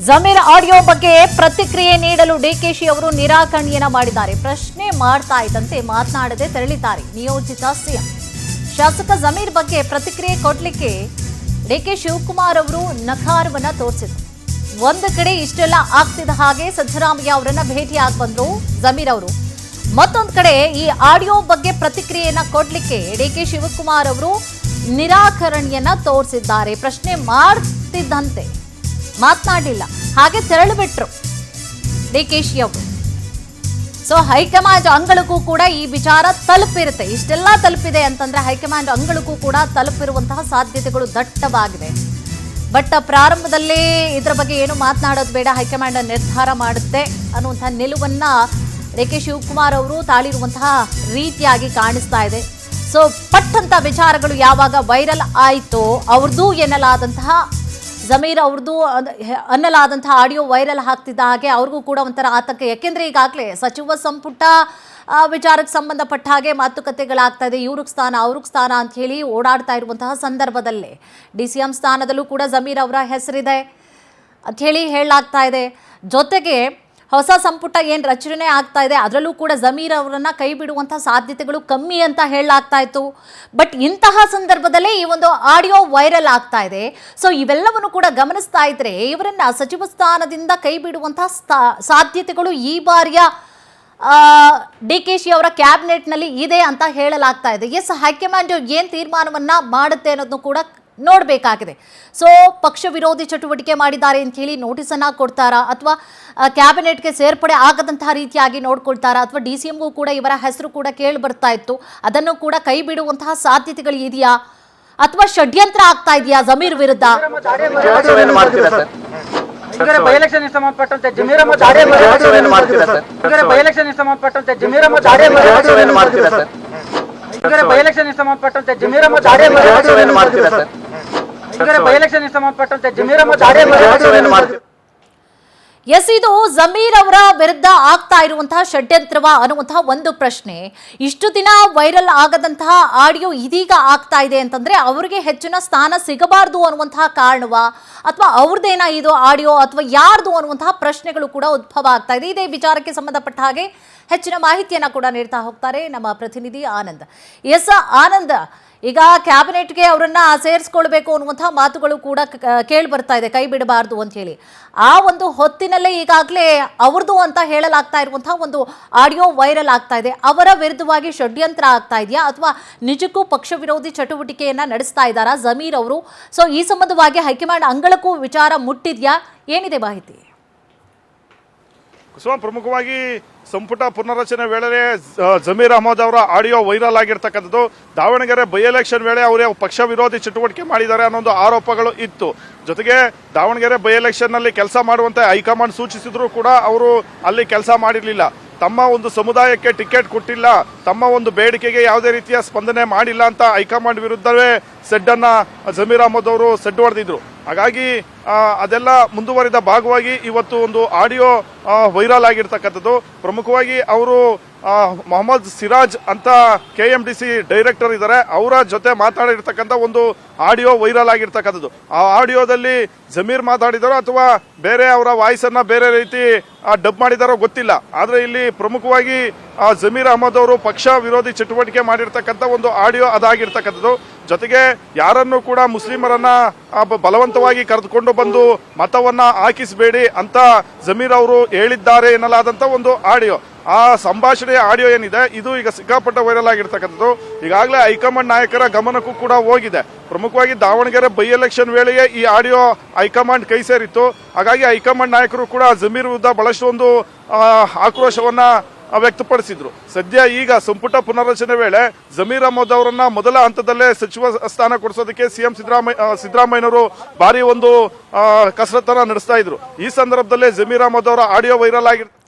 Zameer audio ಬಗ್ಗೆ ಪ್ರತಿಕ್ರಿಯೆ ನೀಡಲು ಡಿಕೆಶಿ ಅವರು ನಿರಾಕರಣೆಯನ್ನ ಮಾಡಿದ್ದಾರೆ. ಪ್ರಶ್ನೆ ಮಾಡ್ತಾ ಇದ್ದಂತೆ ಮಾತನಾಡದೆ ತೆರಳಿದ್ದಾರೆ ನಿಯೋಜಿತ ಸಿಎಂ. ಶಾಸಕ ಜಮೀರ್ ಬಗ್ಗೆ ಪ್ರತಿಕ್ರಿಯೆ ಕೊಡ್ಲಿಕ್ಕೆ ಡಿಕೆ ಶಿವಕುಮಾರ್ ಅವರು ನಕಾರವನ್ನ ತೋರಿಸಿದ್ರು. ಒಂದು ಕಡೆ ಇಷ್ಟೆಲ್ಲ ಆಗ್ತಿದ್ದ ಹಾಗೆ ಸಿದ್ದರಾಮಯ್ಯ ಅವರನ್ನ ಭೇಟಿಯಾಗಿ ಬಂದ್ರು ಜಮೀರ್ ಅವರು. ಮತ್ತೊಂದು ಕಡೆ ಈ ಆಡಿಯೋ ಬಗ್ಗೆ ಪ್ರತಿಕ್ರಿಯೆಯನ್ನ ಕೊಡ್ಲಿಕ್ಕೆ ಡಿಕೆ ಶಿವಕುಮಾರ್ ಅವರು ನಿರಾಕರಣೆಯನ್ನ ತೋರಿಸಿದ್ದಾರೆ. ಪ್ರಶ್ನೆ ಮಾಡ್ತಿದ್ದಂತೆ ಮಾತನಾಡಲಿಲ್ಲ, ಹಾಗೆ ತೆರಳು ಬಿಟ್ರು ಡಿಕೆಶಿ ಅವರು. ಸೊ ಹೈಕಮಾಂಡ್ ಅಂಗಳಕ್ಕೂ ಕೂಡ ಈ ವಿಚಾರ ತಲುಪಿರುತ್ತೆ. ಇಷ್ಟೆಲ್ಲ ತಲುಪಿದೆ ಅಂತಂದ್ರೆ ಹೈಕಮಾಂಡ್ ಅಂಗಳಕ್ಕೂ ಕೂಡ ತಲುಪಿರುವಂತಹ ಸಾಧ್ಯತೆಗಳು ದಟ್ಟವಾಗಿದೆ. ಬಟ್ ಪ್ರಾರಂಭದಲ್ಲೇ ಇದರ ಬಗ್ಗೆ ಏನು ಮಾತನಾಡೋದು ಬೇಡ, ಹೈಕಮಾಂಡ್ ನಿರ್ಧಾರ ಮಾಡುತ್ತೆ ಅನ್ನುವಂತಹ ನಿಲುವನ್ನ ಡಿಕೆ ಶಿವಕುಮಾರ್ ಅವರು ತಾಳಿರುವಂತಹ ರೀತಿಯಾಗಿ ಕಾಣಿಸ್ತಾ ಇದೆ. ಸೊ ಪಟ್ಟಂತ ವಿಚಾರಗಳು ಯಾವಾಗ ವೈರಲ್ ಆಯಿತೋ ಅವ್ರದ್ದು ಎನ್ನಲಾದಂತಹ ಜಮೀರ್ ಅವ್ರದ್ದು ಅನ್ನಲಾದಂತಹ ಆಡಿಯೋ ವೈರಲ್ ಆಗ್ತಿದ್ದ ಹಾಗೆ ಅವ್ರಿಗೂ ಕೂಡ ಒಂಥರ ಆತಂಕ. ಯಾಕೆಂದ್ರೆ ಈಗಾಗಲೇ ಸಚಿವ ಸಂಪುಟ ವಿಚಾರಕ್ಕೆ ಸಂಬಂಧಪಟ್ಟ ಹಾಗೆ ಮಾತುಕತೆಗಳಾಗ್ತಾ ಇದೆ. ಇವ್ರಿಗೆ ಸ್ಥಾನ ಅವ್ರಿಗೆ ಸ್ಥಾನ ಅಂತ ಹೇಳಿ ಓಡಾಡ್ತಾ ಇರುವಂತಹ ಸಂದರ್ಭದಲ್ಲೇ DCM ಸ್ಥಾನದಲ್ಲೂ ಕೂಡ ಜಮೀರ್ ಅವರ ಹೆಸರಿದೆ ಅಂತ ಹೇಳಿ ಹೇಳಲಾಗ್ತಾ ಇದೆ. ಜೊತೆಗೆ ಹೊಸ ಸಂಪುಟ ಏನು ರಚನೆ ಆಗ್ತಾ ಇದೆ ಅದರಲ್ಲೂ ಕೂಡ ಜಮೀರ್ ಅವರನ್ನ ಕೈ ಬಿಡುವಂತಹ ಸಾಧ್ಯತೆಗಳು ಕಮ್ಮಿ ಅಂತ ಹೇಳಲಾಗ್ತಾ ಇತ್ತು. ಬಟ್ ಇಂತಹ ಸಂದರ್ಭದಲ್ಲೇ ಈ ಒಂದು ಆಡಿಯೋ ವೈರಲ್ ಆಗ್ತಾ ಇದೆ. ಸೊ ಇವೆಲ್ಲವನ್ನು ಕೂಡ ಗಮನಿಸ್ತಾ ಇದ್ರೆ ಇವರನ್ನ ಸಚಿವ ಸ್ಥಾನದಿಂದ ಕೈ ಬಿಡುವಂತಹ ಸಾಧ್ಯತೆಗಳು ಈ ಬಾರಿಯ ಡಿಕೆಶಿ ಅವರ ಕ್ಯಾಬಿನೆಟ್ನಲ್ಲಿ ಇದೆ ಅಂತ ಹೇಳಲಾಗ್ತಾ ಇದೆ. ಎಸ್, ಹೈಕಮಾಂಡ್ ಏನು ತೀರ್ಮಾನವನ್ನ ಮಾಡುತ್ತೆ ಅನ್ನೋದನ್ನು ಕೂಡ ನೋಡಬೇಕಾಗಿದೆ. ಸೊ ಪಕ್ಷ ವಿರೋಧಿ ಚಟುವಟಿಕೆ ಮಾಡಿದ್ದಾರೆ ಅಂತ ಹೇಳಿ ನೋಟಿಸನ್ನು ಕೊಡ್ತಾರಾ, ಅಥವಾ ಕ್ಯಾಬಿನೆಟ್ಗೆ ಸೇರ್ಪಡೆ ಆಗದಂತಹ ರೀತಿಯಾಗಿ ನೋಡ್ಕೊಳ್ತಾರಾ, ಅಥವಾ DCMಗೂ ಕೂಡ ಇವರ ಹೆಸರು ಕೂಡ ಕೇಳಿ ಬರ್ತಾ ಇತ್ತು, ಅದನ್ನು ಕೂಡ ಕೈ ಬಿಡುವಂತಹ ಸಾಧ್ಯತೆಗಳು ಇದೆಯಾ, ಅಥವಾ ಷಡ್ಯಂತ್ರ ಆಗ್ತಾ ಇದೆಯಾ ಜಮೀರ್ ವಿರುದ್ಧ? ಬೈಎಲೆಕ್ಷನ್ ಸಂಬಂಧಪಟ್ಟಂತೆ ಜಮೀರಮ್ಮ ಬೈಎಲೆಕ್ಷನ್ ಸಂಬಂಧಪಟ್ಟಂತೆ ಜಮೀರಮ್ಮ ಬೈಎಲೆಕ್ಷನ್ ಸಂಬಂಧಪಟ್ಟಂತೆ ಜಮೀರಮ್ಮ ಬೈಎಲೆಕ್ಷನ್ ಸಂಬಂಧಪಟ್ಟಂತೆ ಜಮೀರಮ್ಮ ಎಸ್, ಇದು ಜಮೀರ್ ಅವರ ವಿರುದ್ಧ ಆಗ್ತಾ ಇರುವಂತಹ ಷಡ್ಯಂತ್ರವ ಅನ್ನುವಂತಹ ಒಂದು ಪ್ರಶ್ನೆ. ಇಷ್ಟು ದಿನ ವೈರಲ್ ಆಗದಂತಹ ಆಡಿಯೋ ಇದೀಗ ಆಗ್ತಾ ಇದೆ ಅಂತಂದ್ರೆ ಅವರಿಗೆ ಹೆಚ್ಚಿನ ಸ್ಥಾನ ಸಿಗಬಾರ್ದು ಅನ್ನುವಂತಹ ಕಾರಣವಾ, ಅಥವಾ ಅವ್ರದ್ದೇನಾ ಇದು ಆಡಿಯೋ, ಅಥವಾ ಯಾರ್ದು ಅನ್ನುವಂತಹ ಪ್ರಶ್ನೆಗಳು ಕೂಡ ಉದ್ಭವ ಆಗ್ತಾ ಇದೆ. ಇದೇ ವಿಚಾರಕ್ಕೆ ಸಂಬಂಧಪಟ್ಟ ಹಾಗೆ ಹೆಚ್ಚಿನ ಮಾಹಿತಿಯನ್ನ ಕೂಡ ನೀಡ್ತಾ ಹೋಗ್ತಾರೆ ನಮ್ಮ ಪ್ರತಿನಿಧಿ ಆನಂದ್. ಎಸ್ ಆನಂದ್, ಈಗ ಕ್ಯಾಬಿನೆಟ್ಗೆ ಅವರನ್ನ ಸೇರಿಸ್ಕೊಳ್ಬೇಕು ಅನ್ನುವಂತಹ ಮಾತುಗಳು ಕೂಡ ಕೇಳಿ ಬರ್ತಾ ಇದೆ, ಕೈ ಬಿಡಬಾರ್ದು ಅಂತ ಹೇಳಿ. ಆ ಒಂದು ಹೊತ್ತಿನಲ್ಲೇ ಈಗಾಗಲೇ ಅವ್ರದ್ದು ಅಂತ ಹೇಳಲಾಗ್ತಾ ಇರುವಂತಹ ಒಂದು ಆಡಿಯೋ ವೈರಲ್ ಆಗ್ತಾ ಇದೆ. ಅವರ ವಿರುದ್ಧವಾಗಿ ಷಡ್ಯಂತ್ರ ಆಗ್ತಾ ಇದೆಯಾ, ಅಥವಾ ನಿಜಕ್ಕೂ ಪಕ್ಷ ವಿರೋಧಿ ಚಟುವಟಿಕೆಯನ್ನ ನಡೆಸ್ತಾ ಇದ್ದಾರಾ ಜಮೀರ್ ಅವರು? ಸೊ ಈ ಸಂಬಂಧವಾಗಿ ಹೈಕಮಾಂಡ್ ಅಂಗಳಕ್ಕೂ ವಿಚಾರ ಮುಟ್ಟಿದ್ಯಾ, ಏನಿದೆ ಮಾಹಿತಿ? ಕುಸುಮ, ಪ್ರಮುಖವಾಗಿ ಸಂಪುಟ ಪುನರ್ರಚನೆ ವೇಳೆ ಜಮೀರ್ ಅಹಮದ್ ಅವರ ಆಡಿಯೋ ವೈರಲ್ ಆಗಿರ್ತಕ್ಕಂಥದ್ದು. ದಾವಣಗೆರೆ ಬೈ ಎಲೆಕ್ಷನ್ ವೇಳೆ ಅವರೇ ಪಕ್ಷ ವಿರೋಧಿ ಚಟುವಟಿಕೆ ಮಾಡಿದ್ದಾರೆ ಅನ್ನೋ ಆರೋಪಗಳು ಇತ್ತು. ಜೊತೆಗೆ ದಾವಣಗೆರೆ ಬೈ ಎಲೆಕ್ಷನ್ ನಲ್ಲಿ ಕೆಲಸ ಮಾಡುವಂತೆ ಹೈಕಮಾಂಡ್ ಸೂಚಿಸಿದ್ರು ಕೂಡ ಅವರು ಅಲ್ಲಿ ಕೆಲಸ ಮಾಡಿರಲಿಲ್ಲ. ತಮ್ಮ ಒಂದು ಸಮುದಾಯಕ್ಕೆ ಟಿಕೆಟ್ ಕೊಟ್ಟಿಲ್ಲ, ತಮ್ಮ ಒಂದು ಬೇಡಿಕೆಗೆ ಯಾವುದೇ ರೀತಿಯ ಸ್ಪಂದನೆ ಮಾಡಿಲ್ಲ ಅಂತ ಹೈಕಮಾಂಡ್ ವಿರುದ್ಧವೇ ಸೆಡ್ಡನ್ನ ಜಮೀರ್ ಅಹಮದ್ ಅವರು ಸೆಡ್ ಹೊಡೆದಿದ್ರು. ಹಾಗಾಗಿ ಅದೆಲ್ಲ ಮುಂದುವರಿದ ಭಾಗವಾಗಿ ಇವತ್ತು ಒಂದು ಆಡಿಯೋ ವೈರಲ್ ಆಗಿರ್ತಕ್ಕಂಥದ್ದು. ಪ್ರಮುಖವಾಗಿ ಅವರು ಮೊಹಮ್ಮದ್ ಸಿರಾಜ್ ಅಂತ KMDC ಡೈರೆಕ್ಟರ್ ಇದ್ದಾರೆ, ಅವರ ಜೊತೆ ಮಾತಾಡಿರ್ತಕ್ಕಂಥ ಒಂದು ಆಡಿಯೋ ವೈರಲ್ ಆಗಿರ್ತಕ್ಕಂಥದ್ದು. ಆ ಆಡಿಯೋದಲ್ಲಿ ಜಮೀರ್ ಮಾತಾಡಿದಾರೋ ಅಥವಾ ಬೇರೆ ಅವರ ವಾಯ್ಸ್ ಅನ್ನ ಬೇರೆ ರೀತಿ ಡಬ್ ಮಾಡಿದಾರೋ ಗೊತ್ತಿಲ್ಲ. ಆದ್ರೆ ಇಲ್ಲಿ ಪ್ರಮುಖವಾಗಿ ಜಮೀರ್ ಅಹಮದ್ ಅವರು ಪಕ್ಷ ವಿರೋಧಿ ಚಟುವಟಿಕೆ ಮಾಡಿರ್ತಕ್ಕಂಥ ಒಂದು ಆಡಿಯೋ ಅದಾಗಿರ್ತಕ್ಕಂಥದ್ದು. ಜೊತೆಗೆ ಯಾರನ್ನು ಕೂಡ ಮುಸ್ಲಿಮರನ್ನ ಬಲವಂತವಾಗಿ ಕರೆದುಕೊಂಡು ಬಂದು ಮತವನ್ನ ಹಾಕಿಸಬೇಡಿ ಅಂತ ಜಮೀರ್ ಅವರು ಹೇಳಿದ್ದಾರೆ ಎನ್ನಲಾದಂತ ಒಂದು ಆಡಿಯೋ. ಆ ಸಂಭಾಷಣೆಯ ಆಡಿಯೋ ಏನಿದೆ ಇದು ಈಗ ಸಿಕ್ಕಾಪಟ್ಟೆ ವೈರಲ್ ಆಗಿರ್ತಕ್ಕಂಥದ್ದು. ಈಗಾಗಲೇ ಹೈಕಮಾಂಡ್ ನಾಯಕರ ಗಮನಕ್ಕೂ ಕೂಡ ಹೋಗಿದೆ. ಪ್ರಮುಖವಾಗಿ ದಾವಣಗೆರೆ ಬೈ ಎಲೆಕ್ಷನ್ ವೇಳೆಯೇ ಈ ಆಡಿಯೋ ಹೈಕಮಾಂಡ್ ಕೈ ಸೇರಿತ್ತು. ಹಾಗಾಗಿ ಹೈಕಮಾಂಡ್ ನಾಯಕರು ಕೂಡ ಜಮೀರ್ ವಿರುದ್ಧ ಬಹಳಷ್ಟು ಒಂದು ಆಕ್ರೋಶವನ್ನ ವ್ಯಕ್ತಪಡಿಸಿದ್ರು. ಸದ್ಯ ಈಗ ಸಂಪುಟ ಪುನರ್ರಚನೆ ವೇಳೆ ಜಮೀರ್ ಅಹಮದ್ ಅವರನ್ನ ಮೊದಲ ಹಂತದಲ್ಲೇ ಸಚಿವ ಸ್ಥಾನ ಕೊಡಿಸೋದಕ್ಕೆ CM ಸಿದ್ದರಾಮಯ್ಯನವರು ಭಾರಿ ಒಂದು ಕಸರತ್ತನ್ನ ನಡೆಸ್ತಾ ಇದ್ರು. ಈ ಸಂದರ್ಭದಲ್ಲೇ ಜಮೀರ್ ಅಹಮದ್ ಅವರ ಆಡಿಯೋ ವೈರಲ್ ಆಗಿರುತ್ತೆ.